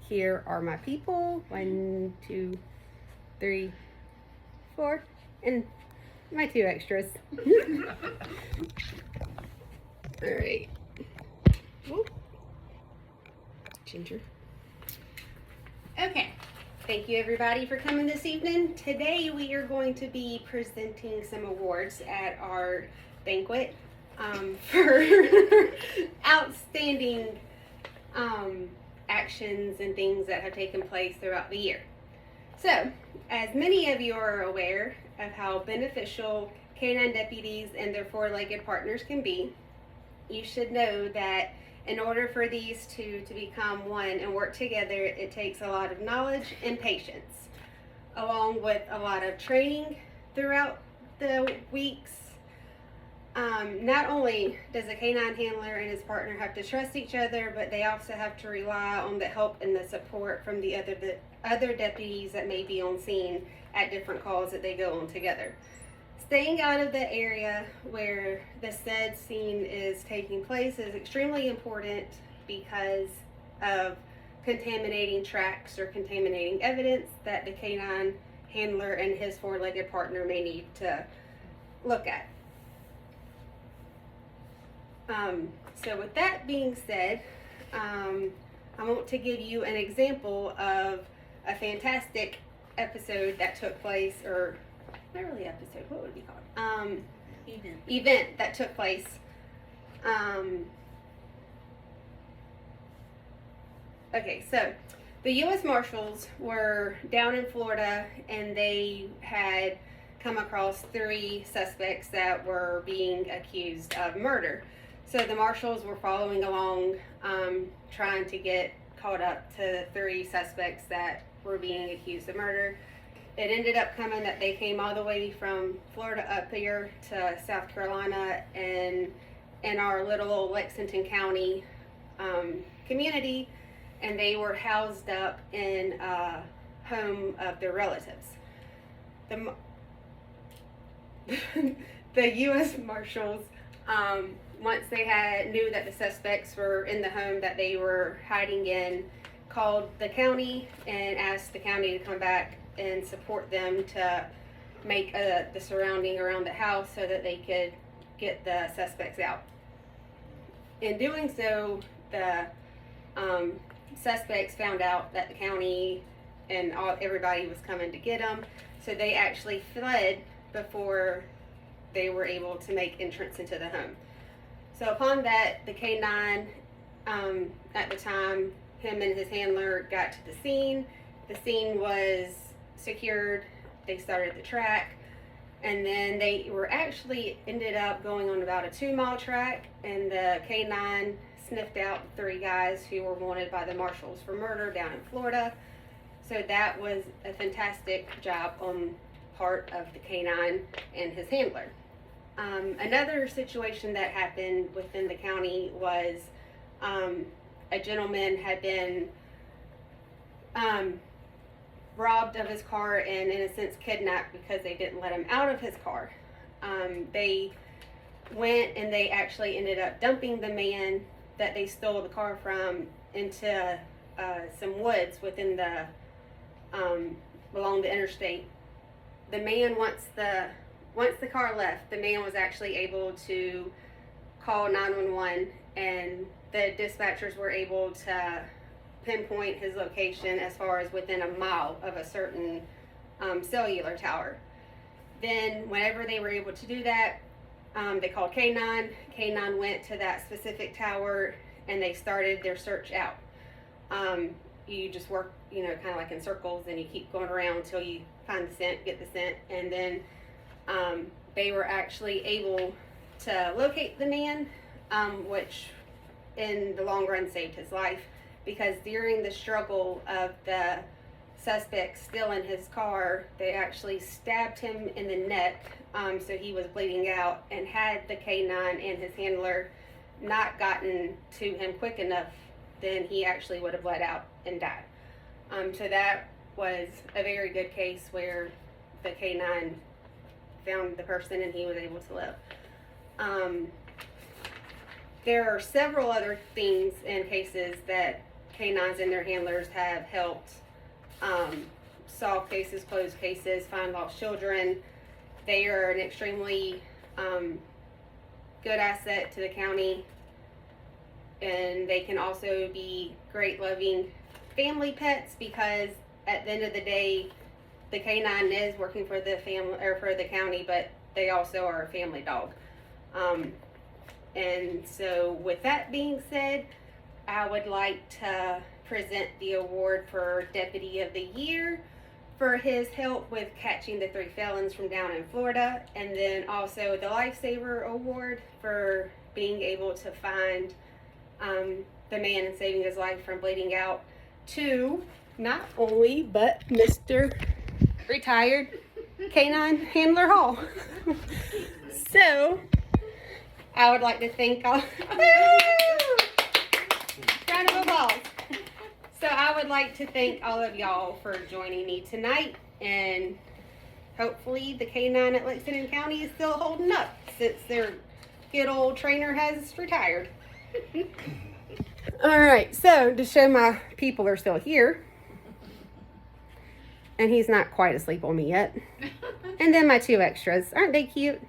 Here are my people. 1, 2, 3, 4, and my 2 extras. All right. Whoop. Ginger. Okay. Thank you everybody for coming this evening. Today we are going to be presenting some awards at our banquet for outstanding actions and things that have taken place throughout the year. So, as many of you are aware of how beneficial canine deputies and their four-legged partners can be, you should know that in order for these two to become one and work together, it takes a lot of knowledge and patience, along with a lot of training throughout the weeks. Not only does a canine handler and his partner have to trust each other, but they also have to rely on the help and the support from the other deputies that may be on scene at different calls that they go on together. Staying out of the area where the said scene is taking place is extremely important because of contaminating tracks or contaminating evidence that the canine handler and his four-legged partner may need to look at. So with that being said, I want to give you an example of a fantastic episode that took place, or not really episode, what would it be called? Event that took place. Okay, so the U.S. Marshals were down in Florida and they had come across 3 suspects that were being accused of murder. So the Marshals were following along, trying to get caught up to 3 suspects that were being accused of murder. It ended up coming that they came all the way from Florida up here to South Carolina, and in our little Lexington County community, and they were housed up in a home of their relatives. The U.S. Marshals, once they knew that the suspects were in the home that they were hiding in, called the county and asked the county to come back and support them to make the surrounding around the house so that they could get the suspects out. In doing so, the suspects found out that the county and everybody was coming to get them, so they actually fled before they were able to make entrance into the home. So upon that, the K9, at the time, him and his handler got to the scene. The scene was secured. They started the track, and then they were actually ended up going on about a 2-mile track, and the K9 sniffed out 3 guys who were wanted by the Marshals for murder down in Florida. So that was a fantastic job on part of the K9 and his handler. Another situation that happened within the county was a gentleman had been robbed of his car and in a sense kidnapped because they didn't let him out of his car. They went and they actually ended up dumping the man that they stole the car from into some woods within the along the interstate. The man, once the car left, the man was actually able to call 911, and the dispatchers were able to pinpoint his location as far as within a mile of a certain cellular tower. Then whenever they were able to do that, they called K9. K9 went to that specific tower and they started their search out. You just work, kind of like in circles, and you keep going around until you find the scent, get the scent, and then they were actually able to locate the man, which in the long run saved his life, because during the struggle of the suspect still in his car, they actually stabbed him in the neck, so he was bleeding out, and had the K9 and his handler not gotten to him quick enough, then he actually would have bled out and died. So that was a very good case where the K9 found the person and he was able to live. There are several other things and cases that canines and their handlers have helped solve cases, close cases, find lost children. They are an extremely good asset to the county, and they can also be great loving family pets, because at the end of the day, the canine is working for the family or for the county, but they also are a family dog. And so with that being said, I would like to present the award for Deputy of the Year for his help with catching the 3 felons from down in Florida, and then also the Lifesaver Award for being able to find the man and saving his life from bleeding out, to not only but Mr. Retired Canine Handler Hall. So I would like to thank all round of applause. So I would like to thank all of y'all for joining me tonight, and hopefully the canine at Lexington County is still holding up since their good old trainer has retired. All right, so to show my people are still here, and he's not quite asleep on me yet, and then my 2 extras, aren't they cute?